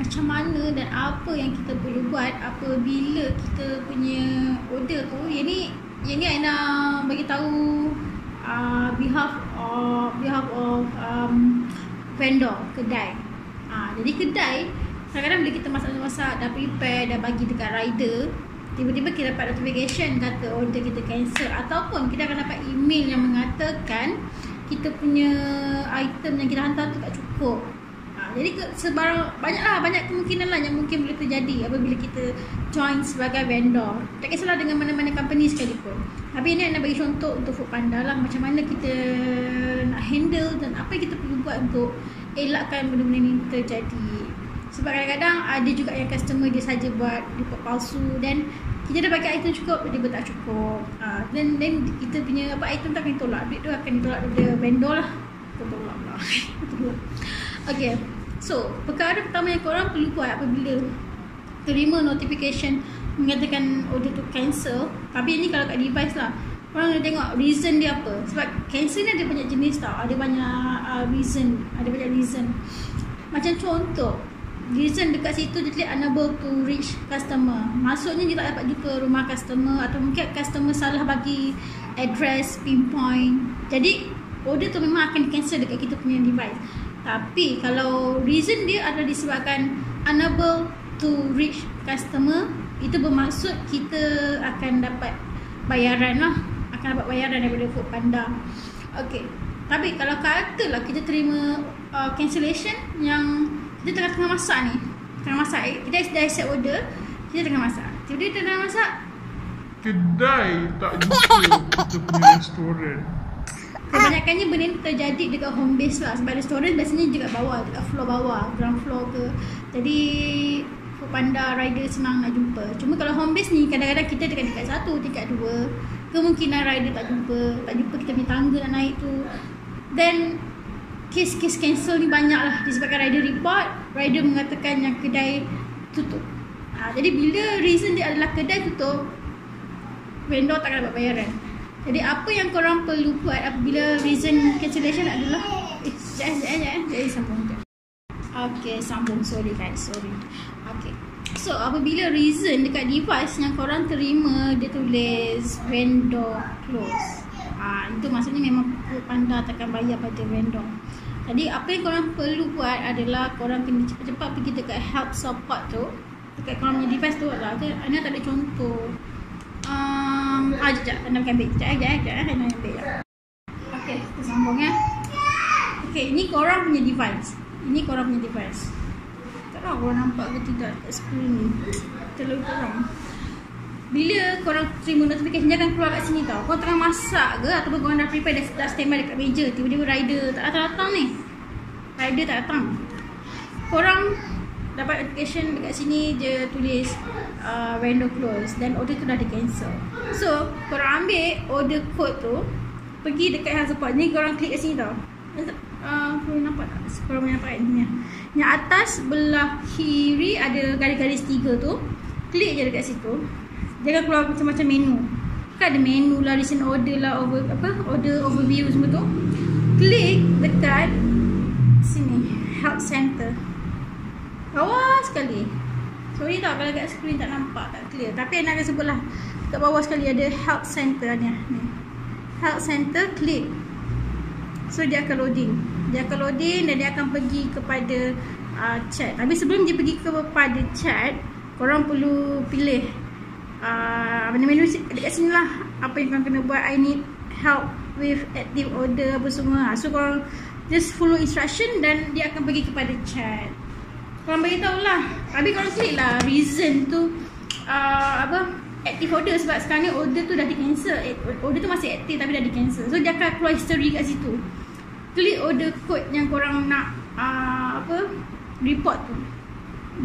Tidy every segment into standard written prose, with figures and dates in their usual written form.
macam mana dan apa yang kita perlu buat apabila kita punya order tu. Yang ni Aina bagi tahu behalf of vendor, kedai. Jadi kedai kadang-kadang bila kita masak-masak dah prepare, dah bagi dekat rider, tiba-tiba kita dapat notification kata order kita cancel, ataupun kita akan dapat email yang mengatakan kita punya item yang kita hantar tu tak cukup. Jadi banyak kemungkinan lah yang mungkin boleh terjadi apabila kita join sebagai vendor. Tak kisahlah dengan mana-mana company sekalipun. Tapi ini nak bagi contoh untuk Foodpanda lah, macam mana kita nak handle dan apa yang kita perlu buat untuk elakkan benda-benda ni terjadi. Sebab kadang-kadang ada juga yang customer dia saja buat report palsu dan kita dah bagi item cukup, dia tak cukup. Dan kita punya item tak akan ditolak, duit tu akan ditolak daripada vendor lah. Tolak lah. Okay, so perkara pertama yang korang perlu buat apabila terima notification mengatakan order tu cancel. Tapi ni kalau kat device lah, korang kena tengok reason dia apa. Sebab cancel ni ada banyak jenis tau, ada banyak reason. Macam contoh, reason dekat situ dia tulis unable to reach customer. Maksudnya dia tak dapat jumpa rumah customer, atau mungkin customer salah bagi address, pinpoint. Jadi order tu memang akan di cancel dekat kita punya device. Tapi kalau reason dia adalah disebabkan unable to reach customer, itu bermaksud kita akan dapat bayaran lah, daripada Foodpanda. Okay, tapi kalau katalah kita terima cancellation yang kita tengah masak ni, kita dah accept order, kita tengah masak, tiba-tiba kita tengah masak, kedai tak jumpa kita punya restoran. Kebanyakannya benda ni terjadi dekat home base lah. Sebab restoran biasanya dekat bawah, dekat floor bawah, ground floor ke. Jadi Foodpanda rider senang nak jumpa. Cuma kalau home base ni kadang-kadang kita dekat tingkat 1, tingkat 2, kemungkinan rider tak jumpa kita punya tangga nak naik tu. Then kes-kes cancel ni banyak lah disebabkan rider report, rider mengatakan yang kedai tutup. Jadi bila reason dia adalah kedai tutup, vendor tak akan dapat bayaran. Jadi apa yang korang perlu buat apabila reason cancellation adalah Jadi sambung. Okay, sambung. Sorry guys. Okay, so apabila reason dekat device yang korang terima dia tulis vendor close, itu maksudnya memang Foodpanda takkan bayar pada vendor. Jadi apa yang korang perlu buat adalah korang kena cepat-cepat pergi dekat help support tu, dekat korang punya device tu lah. Ana tak ada contoh. Sekejap, Ana akan ambil. Sekejap, Ana ambil. Okay, kita sambung ya. Okay, ini korang punya device. Tak tahu korang nampak ke tidak kat screen ni. Terlalu kurang. Bila korang terima notification, jangan keluar kat sini tau. Korang tengah masak ke ataupun korang dah prepare, dah standby dekat meja, tiba-tiba rider tak datang ni. Korang dapat notification dekat sini dia tulis vendor close dan order tu dah di cancel. So korang ambil order code tu, pergi dekat help support ni, korang klik kat sini tau. Korang nampak tak? Korang boleh nampak ni. Yang atas belah kiri ada garis-garis 3 tu, klik je dekat situ. Jangan keluar macam-macam menu. Kan ada menu lah, recent order lah, order overview semua tu. Klik dekat sini, help center. Bawah sekali. Sorry tau kalau kat screen tak nampak, tak clear. Tapi nak sebut lah, kat bawah sekali ada help center ni. Help center, klik. So dia akan loading. Dan dia akan pergi kepada chat. Tapi sebelum dia pergi kepada chat, korang perlu pilih menu dekat sini lah, apa yang korang kena buat. I need help with active order apa semua. So korang just follow instruction dan dia akan pergi kepada chat. Korang beritahu lah. Habis korang klik lah reason tu active order. Sebab sekarang ni order tu dah di cancel. Order tu masih aktif tapi dah di cancel. So dia akan keluar history kat situ. Klik order code yang korang nak report tu.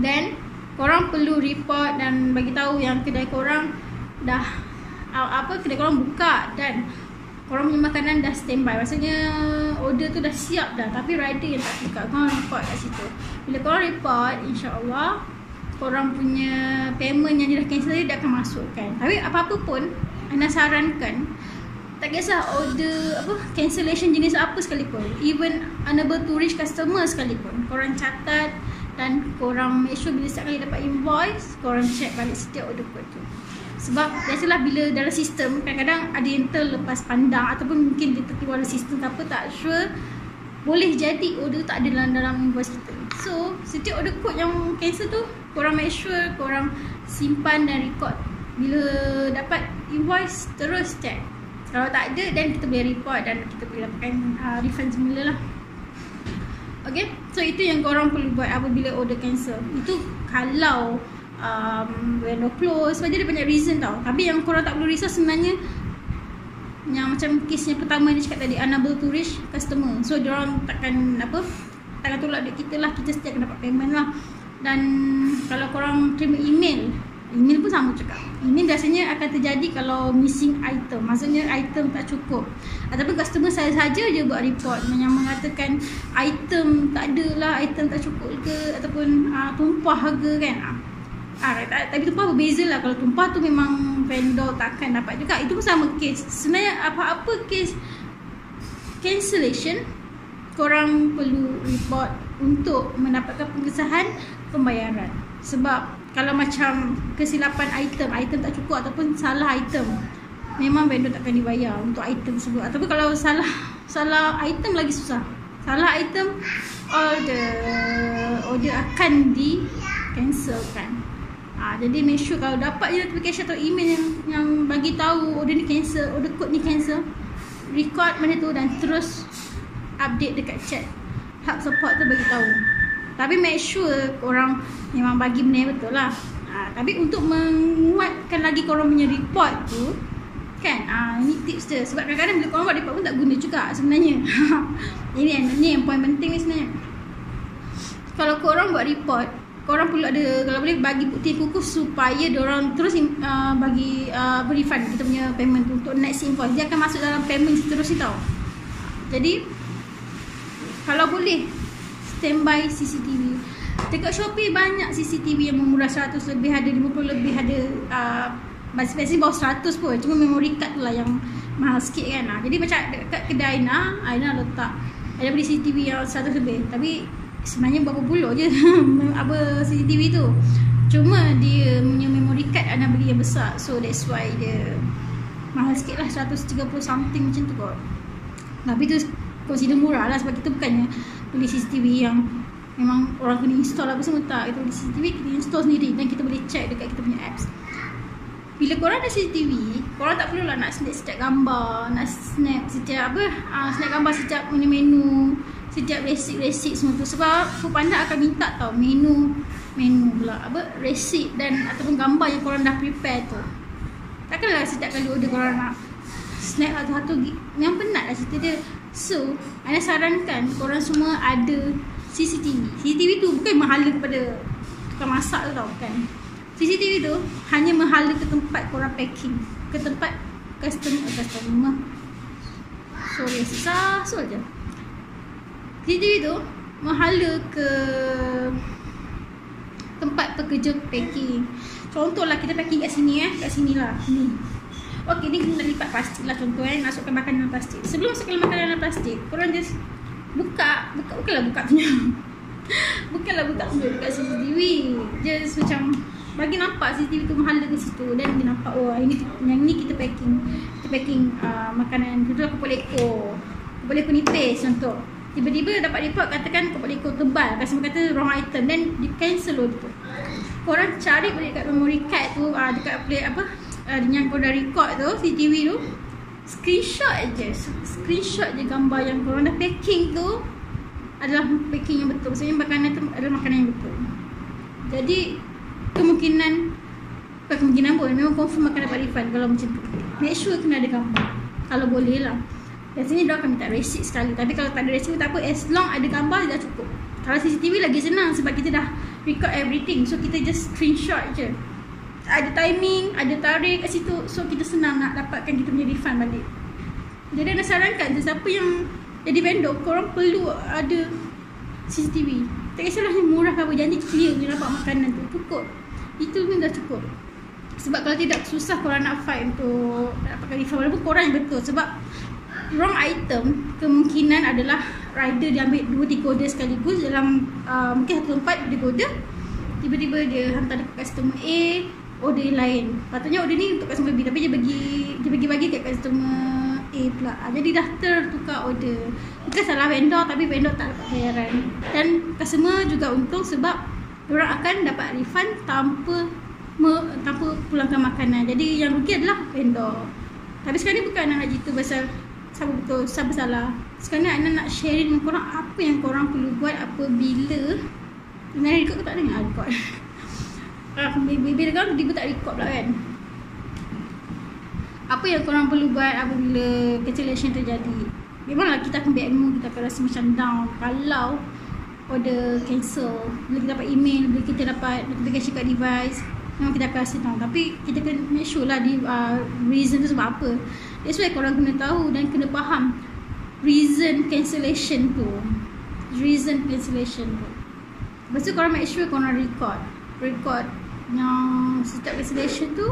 Then korang perlu report dan bagi tahu yang kedai korang dah kedai korang buka dan korang punya makanan dah standby. Maksudnya order tu dah siap dah, tapi rider yang tak buka. Korang report kat situ. Bila korang report, insya-Allah korang punya payment yang dia dah cancel dia akan masukkan. Tapi apa-apa pun Ana sarankan, tak kisah order cancellation jenis apa sekalipun, even unable to reach customer sekalipun, korang catat dan korang make sure bila setiap kali dapat invoice, korang check balik setiap order code tu. Sebab biasalah bila dalam sistem kadang-kadang ada yang terlepas pandang ataupun mungkin dia terkeluar dalam sistem apa tak sure, boleh jadi order tak ada dalam invoice kita. So setiap order code yang cancel tu korang make sure korang simpan dan record. Bila dapat invoice terus check. Kalau tak ada then kita boleh report dan kita boleh dapatkan refund semula lah. Okay, so itu yang korang perlu buat apabila order cancel. Itu kalau vendor close, sebab dia ada banyak reason tau. Tapi yang korang tak perlu risau sebenarnya, yang macam kes yang pertama dia cakap tadi, unable to reach customer. So diorang takkan tolak duit kita lah, kita setiap akan dapat payment lah. Dan kalau korang terima email pun sama juga. Email biasanya akan terjadi kalau missing item, maksudnya item tak cukup, ataupun customer saja je buat report yang mengatakan item tak ada lah, item tak cukup ke, ataupun tumpah harga kan. Tapi tumpah berbeza lah. Kalau tumpah tu memang vendor takkan dapat juga. Itu pun sama kes. Sebenarnya apa-apa kes cancellation, korang perlu report untuk mendapatkan pengesahan pembayaran. Sebab kalau macam kesilapan item tak cukup ataupun salah item, memang vendor takkan dibayar untuk item tersebut. Ataupun kalau salah item lagi susah. Salah item, order akan di cancelkan. Jadi make sure kalau dapat je notification atau email yang bagi tahu order ni cancel, order code ni cancel, record benda tu dan terus update dekat chat hub support tu bagi tahu. Tapi make sure korang memang bagi benda yang betul lah. Tapi untuk menguatkan lagi korang punya report tu kan, ini tips dia. Sebab kadang-kadang bila korang buat report pun tak guna juga sebenarnya. Ini yang point penting ni sebenarnya. Kalau korang buat report, korang perlu ada, kalau boleh bagi bukti kukuh supaya diorang terus bagi refund kita punya payment tu untuk next invoice. Dia akan masuk dalam payment seterusnya tau. Jadi kalau boleh standby CCTV. Dekat Shopee banyak CCTV yang memurah 100 lebih, ada 50 lebih, ada biasanya bawah 100 pun. Cuma memory card tu lah yang mahal sikit kan. Jadi macam dekat kedai Aina letak ada beli CCTV yang 100 lebih. Tapi sebenarnya berapa puluh je apa CCTV tu. Cuma dia punya memory card Aina beli yang besar. So that's why dia mahal sikit lah, 130 something macam tu kot. Tapi tu consider murah lah sebab kita bukannya beli CCTV yang memang orang kena install apa semua, tak. Kita beli CCTV, kita install sendiri dan kita boleh check dekat kita punya apps. Bila korang ada CCTV, korang tak perlulah nak snap setiap gambar, nak snap setiap snap gambar setiap menu, setiap receipt semua tu. Sebab Foodpanda akan minta tau menu pula receipt dan ataupun gambar yang korang dah prepare tu. Takkanlah setiap kali order korang nak snap satu-satu, memang penat lah cerita dia. So, Ana sarankan korang semua ada CCTV. CCTV tu bukan menghala kepada tukang masak tu tau, kan. CCTV tu hanya menghala ke tempat korang packing, ke tempat customer. Sorry, susah je. CCTV tu menghala ke tempat pekerja packing. Contohlah kita packing kat sini kat sini lah. Ni. Okey, ni kita lipat plastik lah contoh masukkan makanan dalam plastik. Sebelum masukkan makanan dalam plastik, korang just bukanlah buka punya dekat CCTV. Just macam bagi nampak CCTV tu menghala ke situ dan dia nampak yang ni kita packing makanan. Contoh kepala ekor nipis contoh. Tiba-tiba dapat report katakan kepala ekor tebal, customer kata wrong item, then di cancel tu. Korang cari balik kat memory card tu, dekat play yang korang dah record tu, CCTV tu, screenshot je gambar yang korang dah packing tu adalah packing yang betul. Maksudnya makanan tu adalah makanan yang betul. Jadi bukan kemungkinan pun, memang confirm akan dapat refund kalau macam tu. Make sure kena ada gambar kalau boleh lah. Biasanya dia akan minta receipt sekali, tapi kalau tak ada receipt tak apa, as long ada gambar dah cukup. Kalau CCTV lagi senang sebab kita dah record everything, so kita just screenshot je. Ada timing, ada tarikh kat situ, so kita senang nak dapatkan kita punya refund balik. Jadi Ana sarankan sesiapa yang jadi vendor, korang perlu ada CCTV. Tak kisahlah yang murah ke apa, janji clear boleh dapat makanan tu, cukup. Itu pun dah cukup. Sebab kalau tidak, susah korang nak fight untuk dapatkan refund, walaupun korang yang betul. Sebab wrong item kemungkinan adalah rider dia ambil 2-3 order sekaligus dalam mungkin satu tempat dia order, tiba-tiba dia hantar dekat customer A order lain. Patutnya order ni untuk customer B tapi dia bagi kat customer A pula. Jadi dah tertukar order. Bukan salah vendor tapi vendor tak dapat bayaran. Dan customer juga untung sebab orang akan dapat refund tanpa pulangkan makanan. Jadi yang rugi adalah vendor. Tapi sekarang ni bukan nak cerita pasal siapa betul, siapa salah. Sekarang ni Ana nak sharing dengan korang apa yang korang perlu buat apabila dengan record ke tak dengar record. Bila kan tiba tak record pula kan. Apa yang korang perlu buat apabila cancellation terjadi. Memanglah kita akan bad mood, kita akan rasa macam down kalau order cancel. Bila kita dapat email, bila kita dapat notification kat device, memang kita akan rasa down. Tapi kita kena make sure lah reason tu sebab apa. That's why korang kena tahu dan kena faham reason cancellation tu. Lepas tu korang make sure korang record yang setiap cancellation tu,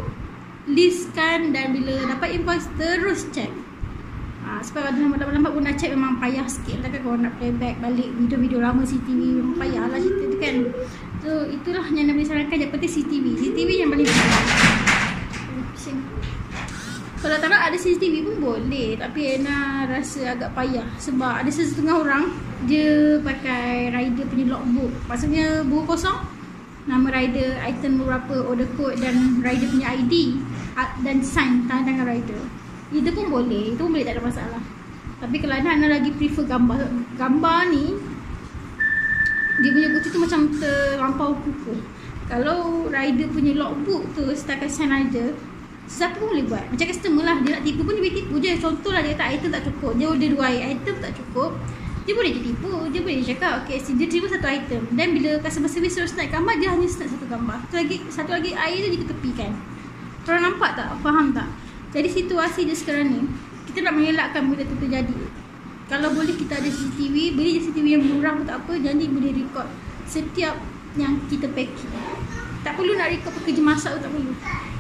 listkan, dan bila dapat invoice terus check. Sebab kalau lambat-lambat pun nak check memang payah sikit. Takkan korang nak playback balik video-video lama CCTV, memang payah lah cerita tu kan. So itulah yang nak boleh sarankan. Yang penting CCTV yang paling penting. Kalau tak nak ada CCTV pun boleh, tapi Ana rasa agak payah sebab ada setengah orang dia pakai rider punya logbook. Maksudnya buku kosong, nama rider, item berapa, order code dan rider punya ID dan sign tangan rider. Itu pun boleh, tak ada masalah. Tapi kalau Ana lagi prefer gambar ni, dia punya bukti tu macam terlampau kukuh. Kalau rider punya logbook tu setakat sign rider, siapa pun boleh buat. Macam customer lah, dia nak tipu pun dia boleh tipu je. Contohlah dia kata item tak cukup, dia order 2 item tak cukup, dia boleh je tipu. Dia boleh cakap okay, dia terima 1 item, dan bila customer service terus naik gambar, dia hanya snap 1 gambar. Satu lagi air tu dia ketepikan. Korang nampak tak? Faham tak? Jadi situasi dia sekarang ni, kita nak mengelakkan benda tu terjadi. Kalau boleh kita ada CCTV, beli CCTV yang murah pun tak apa, jadi boleh record setiap yang kita packing. Tak perlu nak record pekerja masak tu, tak perlu.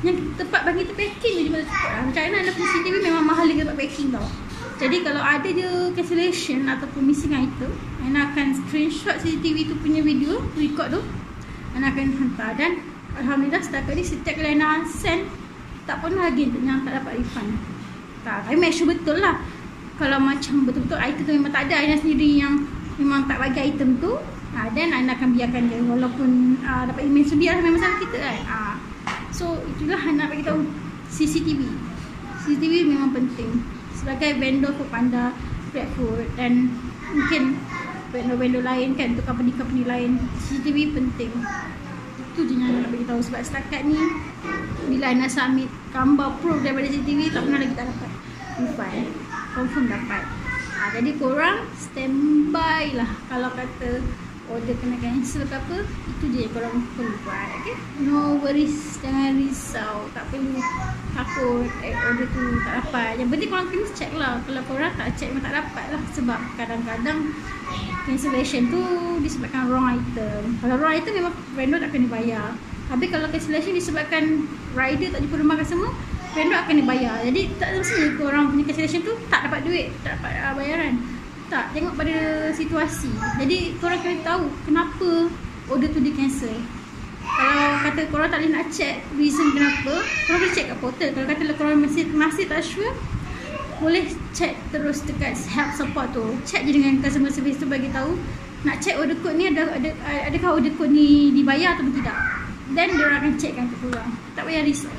Yang tempat bagi kita packing je memang cukup lah. Macam mana ada CCTV memang mahal dia tempat packing tau. Jadi kalau ada je cancellation ataupun missing item, Ana akan screenshot CCTV tu punya video, record tu, Ana akan hantar. Dan Alhamdulillah setakat ni setiap kali Ana send, tak pernah lagi yang tak dapat refund. Tapi make sure betul lah. Kalau macam betul-betul item tu memang tak ada, Ana sendiri yang memang tak bagi item tu, dan Ana akan biarkan dia. Walaupun dapat email tu, biarlah memang salah kita kan. So itulah Ana bagi tahu CCTV memang penting. Sebagai vendor Foodpanda, GrabFood dan mungkin vendor-vendor lain kan, untuk company-company lain, CCTV penting. Itu je yang Ana nak bagi tahu. Sebab setakat ni bila Ana submit gambar proof daripada CCTV, tak pernah lagi tak dapat refund. Confirm dapat. Jadi korang standby lah kalau kata order kena cancel ke apa. Itu je yang korang perlu buat. Okay? No worries, jangan risau. Tak perlu takut order tu tak dapat. Yang penting korang kena check lah. Kalau korang tak check memang tak dapat lah. Sebab kadang-kadang cancellation tu disebabkan wrong item. Kalau wrong item memang vendor tak kena bayar. Tapi kalau cancellation disebabkan rider tak jumpa rumah customer, vendor akan dibayar. Jadi tak semestinya korang punya cancellation tu tak dapat duit, tak dapat bayaran. Tak, tengok pada situasi. Jadi korang kena tahu kenapa order tu di cancel. Kalau kata korang tak boleh nak check reason kenapa, korang boleh check kat portal. Kalau kata korang masih tak sure, boleh check terus dekat help support tu. Check je dengan customer service tu, bagi tahu nak check order code ni adakah order code ni dibayar atau tidak. Then dia akan checkkan untuk korang. Tak payah risau.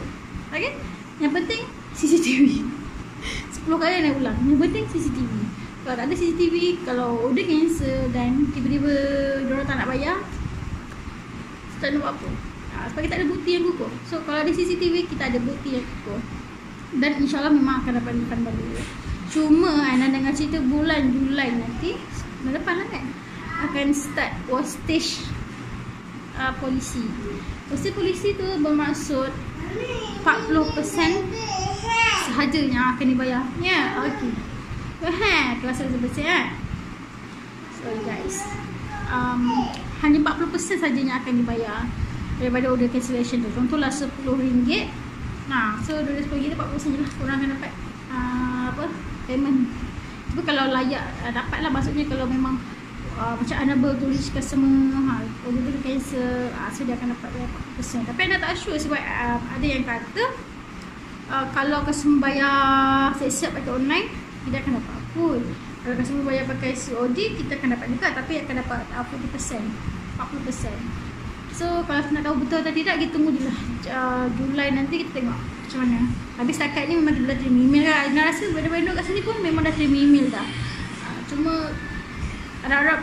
Okay? Yang penting CCTV. 10 kali nak ulang. Yang penting CCTV. Kalau tak ada CCTV, kalau order cancel dan tiba-tiba diorang tak nak bayar, tak nak buat apa. Sebab kita tak ada bukti yang kukuh. So kalau ada CCTV, kita ada bukti yang kukuh. Dan insyaAllah memang akan dapat refund balik. Cuma Ana dengar cerita bulan Julai nanti, bulan depan lah kan, akan start wastage polisi. Wastage polisi tu bermaksud 40% sahaja yang akan dibayar. Ya, okey. Kelas bersih kan. Sorry guys. Hanya 40% saja yang akan dibayar daripada order cancellation tu. Contohlah RM10. So dari RM10 40% je lah korang akan dapat payment. Tapi kalau layak dapat lah, maksudnya kalau memang macam Annabelle tulis customer order tu cancel, so dia akan dapat 40%. Tapi Ana tak sure sebab ada yang kata kalau customer bayar siap-siap pakai online, tidak akan dapat pun. Kalau customer bayar pakai COD, kita akan dapat juga, tapi akan dapat 40%. So kalau nak tahu betul atau tidak, kita tunggu je lah Julai nanti, kita tengok macam mana. Habis setakat ni memang kita dah terima email kan. Ana rasa vendor-vendor kat sini pun memang dah terima email dah. Cuma harap-harap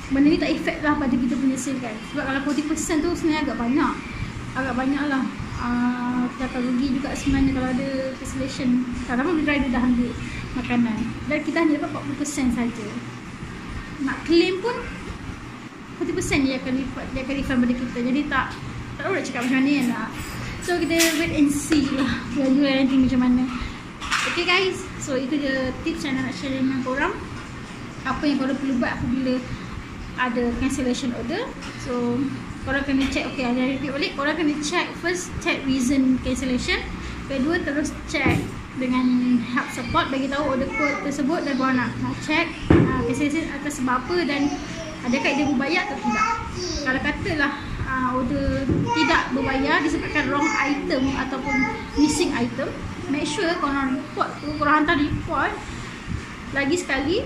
benda ni tak efek lah pada kita punya sale kan. Sebab kalau 40% tu sebenarnya agak banyak lah. Kita akan rugi juga sebenarnya kalau ada cancellation. Kadang-kadang rider dah ambil makanan dan kita hanya dapat 40% saja. Nak claim pun 40% dia akan refund pada kita. Jadi tak tahu nak cakap macam mana nak. So kita wait and see lah jual-jual nanti macam mana. Okay guys, so itu je tips yang nak share dengan korang. Apa yang korang perlu buat apabila ada cancellation order. So korang kena check, okay, ada repeat balik. Korang kena check first, check reason cancellation. Kedua, terus check dengan help support, bagi tahu order code tersebut dan korang nak check cancellation atas sebab apa dan adakah dia berbayar atau tidak. Kalau katalah order tidak berbayar disebabkan wrong item ataupun missing item, make sure korang report tu, korang hantar report lagi sekali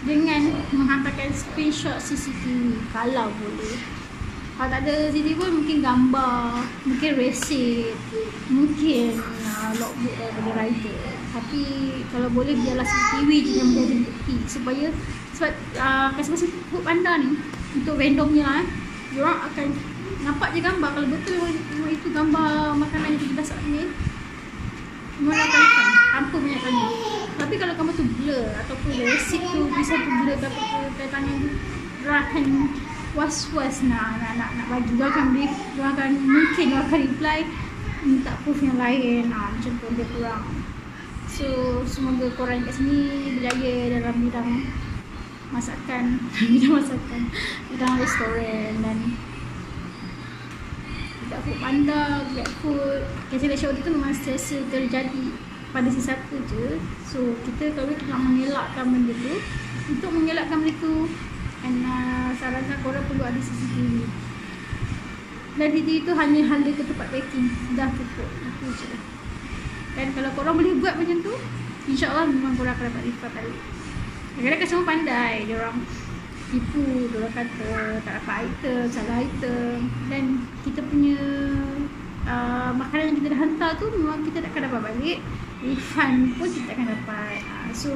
dengan menghantarkan screenshot CCTV kalau boleh. Kalau tak ada CCTV pun mungkin gambar, mungkin receipt, mungkin logbook daripada rider. Tapi kalau boleh biarlah CCTV je yang menjadi bukti sebab customer Foodpanda ni untuk vendor punya lah, diorang akan nampak je gambar. Kalau betul itu gambar makanan yang kita dah submit, memang akan refund tanpa banyak tanya. Tapi kalau gambar tu blur ataupun receipt tu bisa tu blur ke tangan, diorang akan was-was nak bagi. Diorang akan mungkin reply minta proof yang lain, macam tu dia kurang. So semoga korang kat sini berjaya dalam bidang masakan, bidang restoran dan tidak Foodpanda, GrabFood. Cancellation order tu memang sentiasa terjadi pada sesiapa je. So kita kalau nak mengelakkan benda tu, untuk mengelakkan benda tu, and sarankan korang perlu ada CCTV. Dan CCTV tu hanya hala ke tempat packing, dah cukup, itu je. Dan kalau korang boleh buat macam tu, InsyaAllah memang korang akan dapat refund balik. Kadang-kadang customer pandai, diorang tipu, diorang kata tak dapat item, salah item. Dan kita punya makanan yang kita dah hantar tu memang kita tak akan dapat balik, refund pun kita akan dapat. So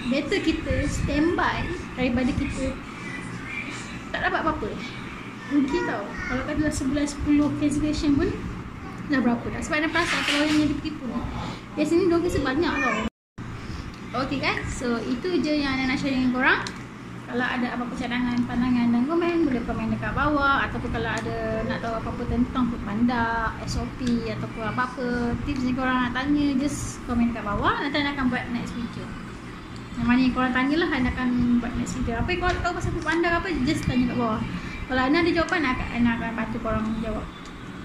better kita standby daripada kita tak dapat apa-apa. Rugi tau. Kalau kata sebulan 10 cancellation pun dah berapa dah. Sebab ada perasan kalau yang ditipu ni, biasanya diorang kasi banyak tau. Okay guys, so itu je yang Ana nak share dengan korang. Kalau ada apa-apa cadangan, pandangan dan komen, boleh komen dekat bawah. Ataupun kalau ada nak tahu apa-apa tentang Foodpanda, SOP ataupun apa-apa tips yang korang nak tanya, just komen dekat bawah. Nanti Ana akan buat next video. Yang mana yang korang tanyalah, Ana akan buat next video. Apa yang korang tahu pasal Foodpanda apa, just tanya kat bawah. Kalau Ana ada jawapan, Ana akan bantu korang jawab.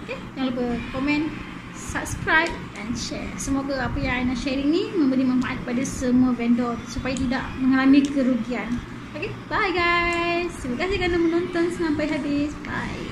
Okay, jangan lupa komen, subscribe dan share. Semoga apa yang Ana sharing ni memberi manfaat kepada semua vendor supaya tidak mengalami kerugian. Okay, bye guys. Terima kasih kerana menonton sampai habis. Bye.